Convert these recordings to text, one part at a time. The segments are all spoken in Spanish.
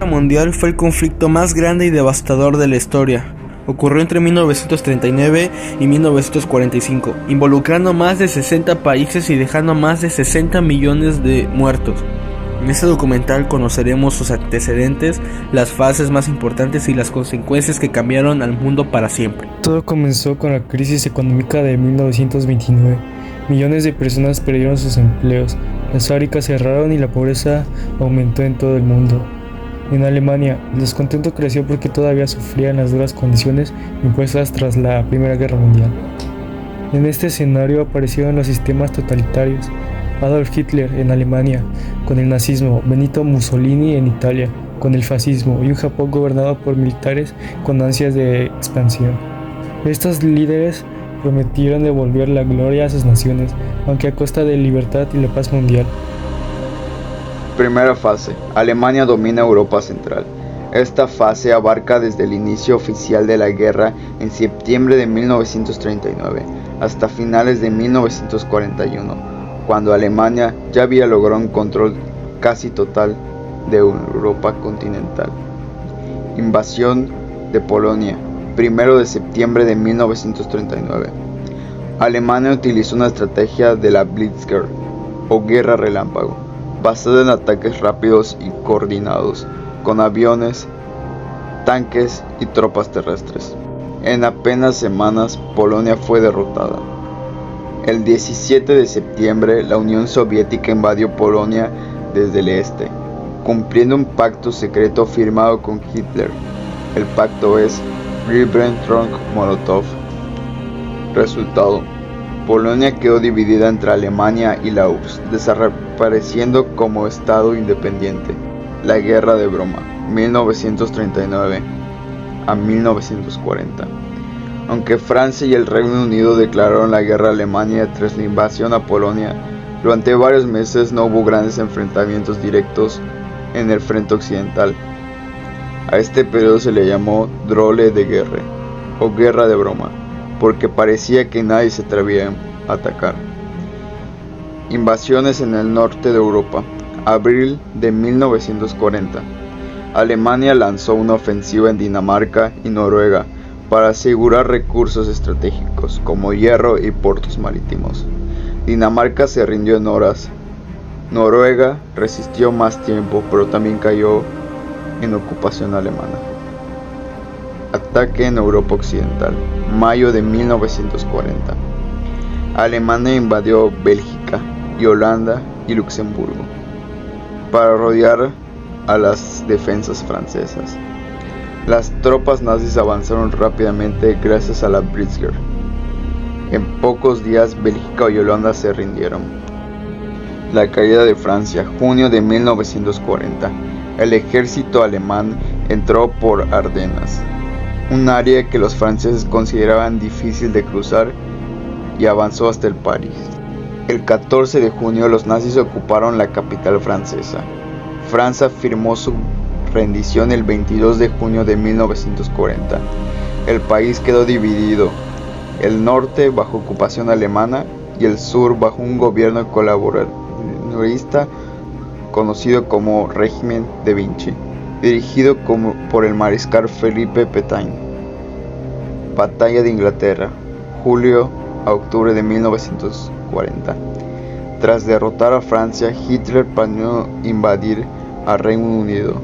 Guerra Mundial fue el conflicto más grande y devastador de la historia. Ocurrió entre 1939 y 1945, involucrando más de 60 países y dejando más de 60 millones de muertos. En este documental conoceremos sus antecedentes, las fases más importantes y las consecuencias que cambiaron al mundo para siempre. Todo comenzó con la crisis económica de 1929. Millones de personas perdieron sus empleos, las fábricas cerraron y la pobreza aumentó en todo el mundo. En Alemania, el descontento creció porque todavía sufrían las duras condiciones impuestas tras la Primera Guerra Mundial. En este escenario aparecieron los sistemas totalitarios: Adolf Hitler en Alemania, con el nazismo; Benito Mussolini en Italia, con el fascismo; y un Japón gobernado por militares con ansias de expansión. Estos líderes prometieron devolver la gloria a sus naciones, aunque a costa de libertad y la paz mundial. Primera fase. Alemania domina Europa Central. Esta fase abarca desde el inicio oficial de la guerra en septiembre de 1939 hasta finales de 1941, cuando Alemania ya había logrado un control casi total de Europa continental. Invasión de Polonia, 1 de septiembre de 1939. Alemania utilizó una estrategia de la Blitzkrieg, o guerra relámpago, basada en ataques rápidos y coordinados, con aviones, tanques y tropas terrestres. En apenas semanas, Polonia fue derrotada. El 17 de septiembre, la Unión Soviética invadió Polonia desde el este, cumpliendo un pacto secreto firmado con Hitler. El pacto es Ribbentrop-Molotov. Resultado: Polonia quedó dividida entre Alemania y la URSS, desapareciendo como estado independiente. La Guerra de Broma, 1939 a 1940. Aunque Francia y el Reino Unido declararon la guerra a Alemania tras la invasión a Polonia, durante varios meses no hubo grandes enfrentamientos directos en el frente occidental. A este periodo se le llamó Drôle de Guerre, o Guerra de Broma, porque parecía que nadie se atrevía a atacar. Invasiones en el norte de Europa. Abril de 1940. Alemania lanzó una ofensiva en Dinamarca y Noruega para asegurar recursos estratégicos como hierro y puertos marítimos. Dinamarca se rindió en horas. Noruega resistió más tiempo, pero también cayó en ocupación alemana. Ataque en Europa Occidental, mayo de 1940. Alemania invadió Bélgica y Holanda y Luxemburgo para rodear a las defensas francesas. Las tropas nazis avanzaron rápidamente gracias a la Blitzkrieg. En pocos días, Bélgica y Holanda se rindieron. La caída de Francia, junio de 1940. El ejército alemán entró por Ardenas, un área que los franceses consideraban difícil de cruzar, y avanzó hasta el París. El 14 de junio los nazis ocuparon la capital francesa. Francia firmó su rendición el 22 de junio de 1940. El país quedó dividido, el norte bajo ocupación alemana y el sur bajo un gobierno colaboracionista conocido como Régimen de Vichy, dirigido por el mariscal Philippe Pétain. Batalla de Inglaterra, julio a octubre de 1940. Tras derrotar a Francia, Hitler planeó invadir a Reino Unido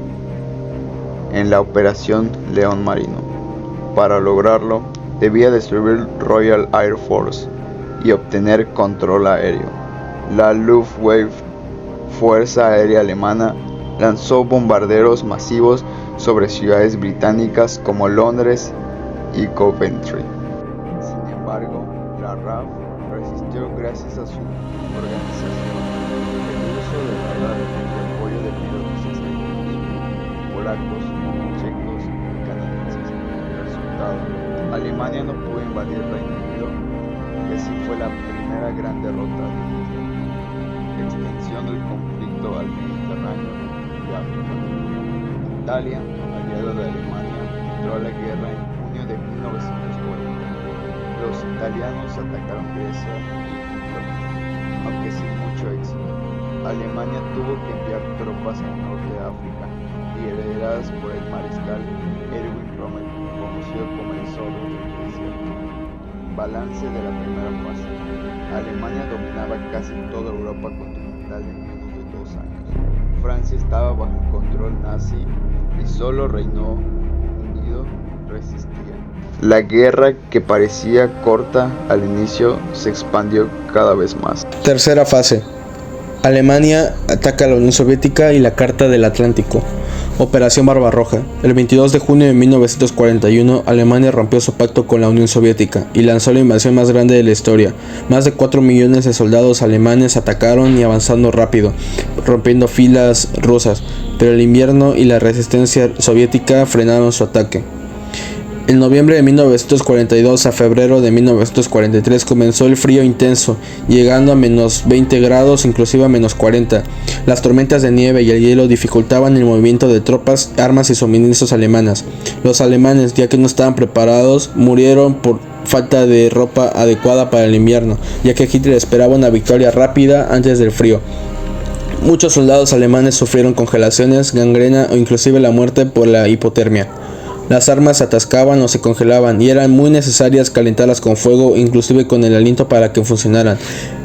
en la Operación León Marino. Para lograrlo, debía destruir Royal Air Force y obtener control aéreo. La Luftwaffe, Fuerza Aérea Alemana, lanzó bombarderos masivos sobre ciudades británicas como Londres y Coventry. Sin embargo, la RAF resistió gracias a su organización, el uso de radar y el apoyo de pilotos extranjeros, polacos, checos y canadienses. Resultado: Alemania no pudo invadir Reino Unido, y así fue la primera gran derrota de Hitler. Extensión del conflicto al Mediterráneo y África. Italia, aliado de Alemania, entró a la guerra en junio de 1940. Los italianos atacaron Grecia y Egipto, aunque sin mucho éxito. Alemania tuvo que enviar tropas al norte de África y y lideradas por el mariscal Erwin Rommel, conocido como el Zorro del Desierto. Balance de la primera fase. Alemania dominaba casi toda Europa continental en menos de 2 años. Francia estaba bajo el control nazi y solo Reino Unido resistía. La guerra, que parecía corta al inicio, se expandió cada vez más. Tercera fase. Alemania ataca a la Unión Soviética y la Carta del Atlántico. Operación Barbarroja. El 22 de junio de 1941, Alemania rompió su pacto con la Unión Soviética y lanzó la invasión más grande de la historia. Más de 4 millones de soldados alemanes atacaron y avanzando rápido, rompiendo filas rusas, pero el invierno y la resistencia soviética frenaron su ataque. En noviembre de 1942 a febrero de 1943 comenzó el frío intenso, llegando a menos 20 grados, inclusive a menos 40. Las tormentas de nieve y el hielo dificultaban el movimiento de tropas, armas y suministros alemanas. Los alemanes, ya que no estaban preparados, murieron por falta de ropa adecuada para el invierno, ya que Hitler esperaba una victoria rápida antes del frío. Muchos soldados alemanes sufrieron congelaciones, gangrena o inclusive la muerte por la hipotermia. Las armas se atascaban o se congelaban y eran muy necesarias calentarlas con fuego, inclusive con el aliento, para que funcionaran.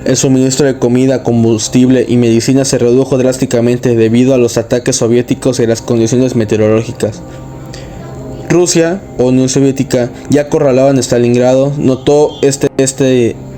El suministro de comida, combustible y medicina se redujo drásticamente debido a los ataques soviéticos y las condiciones meteorológicas. Rusia o Unión Soviética, ya acorralada en Stalingrado, notó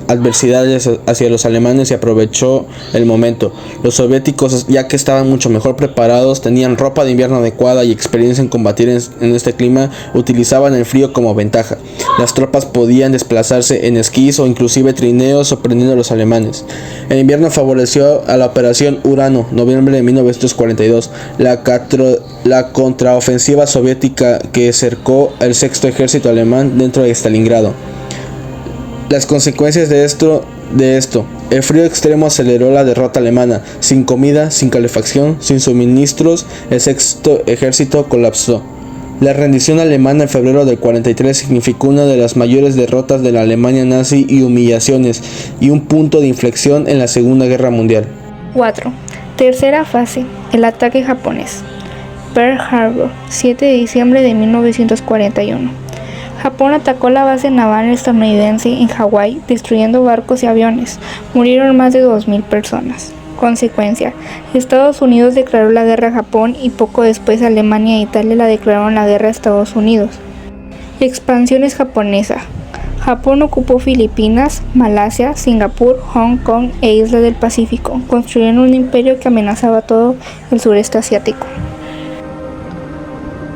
adversidades hacia los alemanes y aprovechó el momento. Los soviéticos, ya que estaban mucho mejor preparados, tenían ropa de invierno adecuada y experiencia en combatir en este clima, utilizaban el frío como ventaja. Las tropas podían desplazarse en esquís o inclusive trineos, sorprendiendo a los alemanes. El invierno favoreció a la Operación Urano, noviembre de 1942, la contraofensiva soviética que cercó el sexto ejército alemán dentro de Stalingrado. Las consecuencias de esto, el frío extremo aceleró la derrota alemana. Sin comida, sin calefacción, sin suministros, el sexto ejército colapsó. La rendición alemana en febrero del 43 significó una de las mayores derrotas de la Alemania nazi y humillaciones, y un punto de inflexión en la Segunda Guerra Mundial. 4. Tercera fase. El ataque japonés. Pearl Harbor, 7 de diciembre de 1941. Japón atacó la base naval estadounidense en Hawái, destruyendo barcos y aviones. Murieron más de 2.000 personas. Consecuencia: Estados Unidos declaró la guerra a Japón y poco después Alemania e Italia la declararon la guerra a Estados Unidos. Expansiones japonesa. Japón ocupó Filipinas, Malasia, Singapur, Hong Kong e Islas del Pacífico, construyendo un imperio que amenazaba todo el sureste asiático.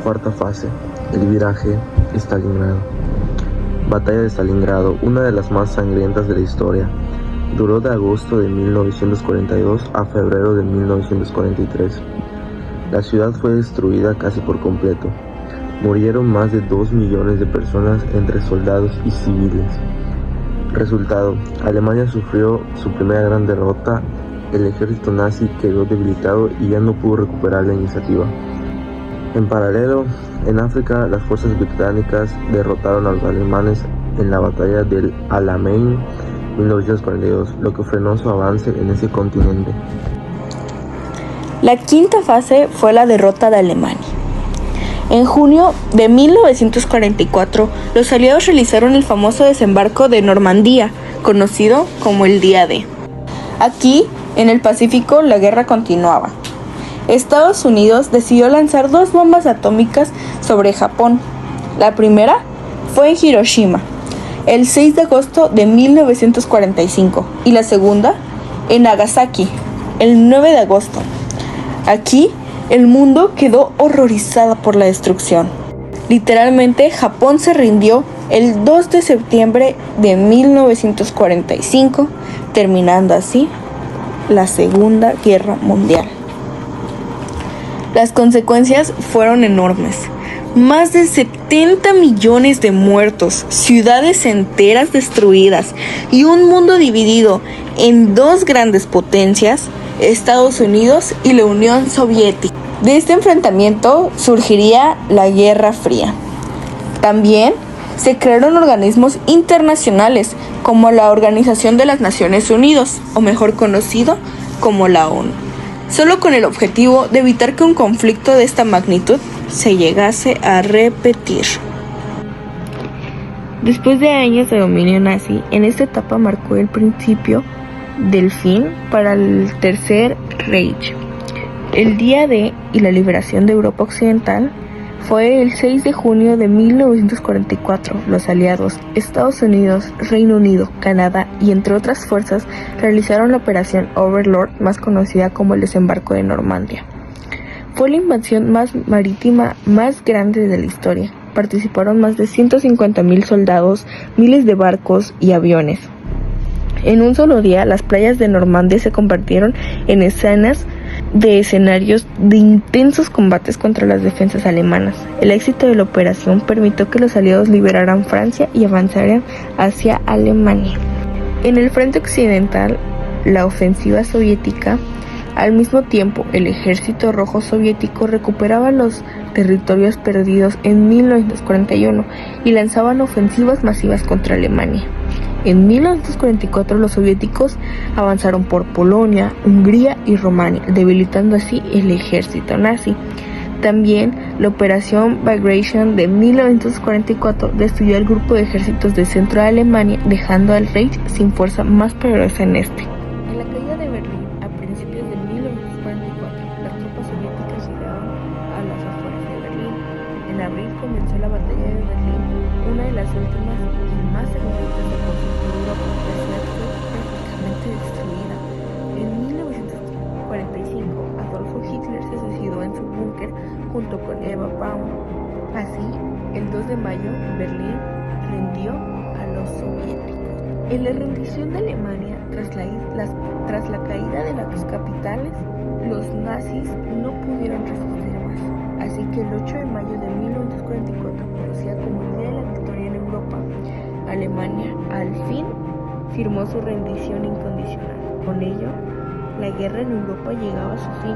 Cuarta fase. El viraje Stalingrado. Batalla de Stalingrado, una de las más sangrientas de la historia. Duró de agosto de 1942 a febrero de 1943. La ciudad fue destruida casi por completo. Murieron más de 2 millones de personas entre soldados y civiles. Resultado: Alemania sufrió su primera gran derrota. El ejército nazi quedó debilitado y ya no pudo recuperar la iniciativa. En paralelo, en África, las fuerzas británicas derrotaron a los alemanes en la batalla del Alamein 1942, lo que frenó su avance en ese continente. La quinta fase fue la derrota de Alemania. En junio de 1944, los aliados realizaron el famoso desembarco de Normandía, conocido como el Día D. Aquí, en el Pacífico, la guerra continuaba. Estados Unidos decidió lanzar 2 bombas atómicas sobre Japón. La primera fue en Hiroshima, el 6 de agosto de 1945, y la segunda en Nagasaki, el 9 de agosto. Aquí, el mundo quedó horrorizado por la destrucción. Literalmente, Japón se rindió el 2 de septiembre de 1945, terminando así la Segunda Guerra Mundial. Las consecuencias fueron enormes. Más de 70 millones de muertos, ciudades enteras destruidas y un mundo dividido en 2 grandes potencias, Estados Unidos y la Unión Soviética. De este enfrentamiento surgiría la Guerra Fría. También se crearon organismos internacionales como la Organización de las Naciones Unidas, o mejor conocido como la ONU. solo con el objetivo de evitar que un conflicto de esta magnitud se llegase a repetir. Después de años de dominio nazi, en esta etapa marcó el principio del fin para el Tercer Reich. El día D y la liberación de Europa Occidental fue el 6 de junio de 1944. Los aliados, Estados Unidos, Reino Unido, Canadá y entre otras fuerzas realizaron la operación Overlord, más conocida como el desembarco de Normandía. Fue la invasión marítima más grande de la historia. Participaron más de 150,000 soldados, miles de barcos y aviones. En un solo día, las playas de Normandía se convirtieron en escenarios de intensos combates contra las defensas alemanas. El éxito de la operación permitió que los aliados liberaran Francia y avanzaran hacia Alemania. En el frente occidental, la ofensiva soviética. Al mismo tiempo, el Ejército Rojo Soviético recuperaba los territorios perdidos en 1941 y lanzaban ofensivas masivas contra Alemania. En 1944 los soviéticos avanzaron por Polonia, Hungría y Rumania, debilitando así el ejército nazi. También la operación Bagration de 1944 destruyó el grupo de ejércitos del centro de Alemania, dejando al Reich sin fuerza más poderosa en este. En la caída de Berlín, a principios de 1944, las tropas soviéticas llegaron a las afueras de Berlín. En abril comenzó la batalla de Berlín, una de las últimas y más sangrientas del conflicto de Europa. La ciudad fue prácticamente destruida. En 1945, Adolfo Hitler se suicidó en su búnker junto con Eva Braun. Así, el 2 de mayo, Berlín rindió a los soviéticos. En la rendición de Alemania, tras la caída de las dos capitales, los nazis no pudieron resistir más. Así que el 8 de mayo de 1944, conocida como el Día de la Victoria en Europa, Alemania al fin firmó su rendición incondicional. Con ello, la guerra en Europa llegaba a su fin,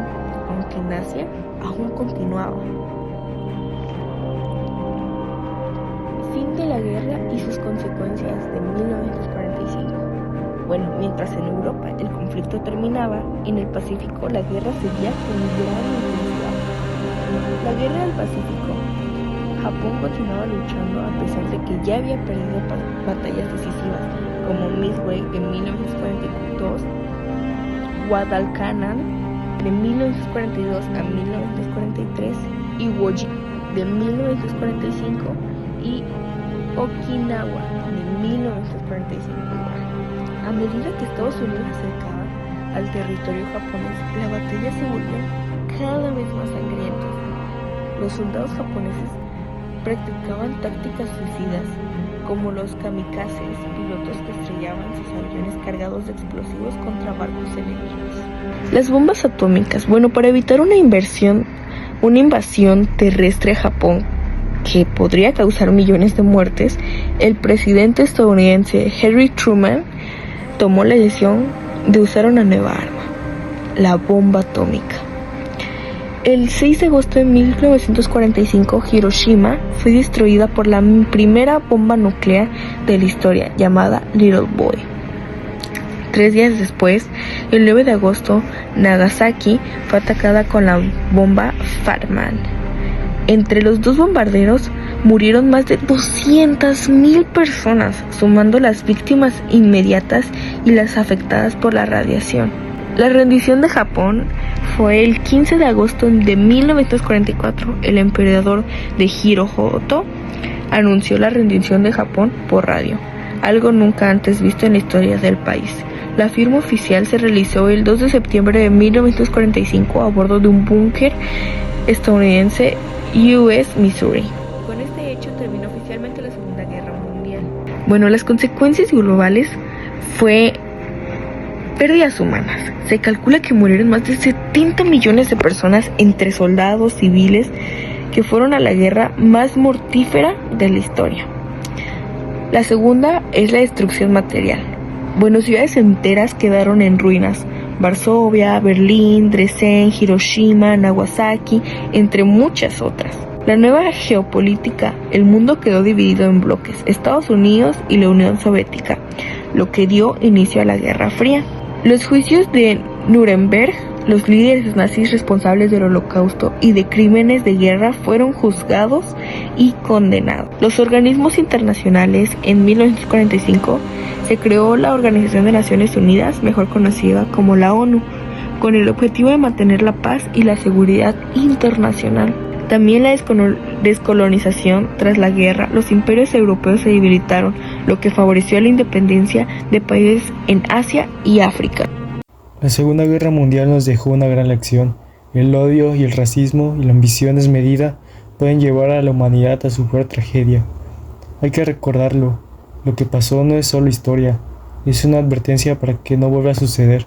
aunque en Asia aún continuaba. Fin de la guerra y sus consecuencias de 1945. Bueno, mientras en Europa el conflicto terminaba, en el Pacífico la guerra seguía con gran intensidad. La guerra del Pacífico. Japón continuaba luchando a pesar de que ya había perdido batallas decisivas como Midway de 1942, Guadalcanal de 1942 a 1943, Iwo Jima de 1945 y Okinawa de 1945. A medida que Estados Unidos se acercaba al territorio japonés, la batalla se volvió cada vez más sangrienta. Los soldados japoneses practicaban tácticas suicidas, como los kamikazes, pilotos que estrellaban sus aviones cargados de explosivos contra barcos enemigos. Las bombas atómicas. Bueno, para evitar una invasión terrestre a Japón que podría causar millones de muertes, el presidente estadounidense Harry Truman tomó la decisión de usar una nueva arma, la bomba atómica. El 6 de agosto de 1945, Hiroshima fue destruida por la primera bomba nuclear de la historia, llamada Little Boy. 3 días después, el 9 de agosto, Nagasaki fue atacada con la bomba Fat Man. Entre los dos bombarderos murieron más de 200,000 personas, sumando las víctimas inmediatas y las afectadas por la radiación. La rendición de Japón fue el 15 de agosto de 1944. El emperador de Hirohito anunció la rendición de Japón por radio, algo nunca antes visto en la historia del país. La firma oficial se realizó el 2 de septiembre de 1945 a bordo de un búnker estadounidense U.S. Missouri. Con este hecho terminó oficialmente la Segunda Guerra Mundial. Bueno, las consecuencias globales fue pérdidas humanas. Se calcula que murieron más de 70 millones de personas entre soldados civiles que fueron a la guerra más mortífera de la historia. La segunda es la destrucción material. Bueno, ciudades enteras quedaron en ruinas. Varsovia, Berlín, Dresden, Hiroshima, Nagasaki, entre muchas otras. La nueva geopolítica, el mundo quedó dividido en bloques, Estados Unidos y la Unión Soviética, lo que dio inicio a la Guerra Fría. Los juicios de Nuremberg, los líderes nazis responsables del Holocausto y de crímenes de guerra fueron juzgados y condenados. Los organismos internacionales. En 1945 se creó la Organización de Naciones Unidas, mejor conocida como la ONU, con el objetivo de mantener la paz y la seguridad internacional. También la descolonización. Tras la guerra, los imperios europeos se debilitaron, lo que favoreció la independencia de países en Asia y África. La Segunda Guerra Mundial nos dejó una gran lección. El odio y el racismo y la ambición desmedida pueden llevar a la humanidad a su peor tragedia. Hay que recordarlo. Lo que pasó no es solo historia, es una advertencia para que no vuelva a suceder.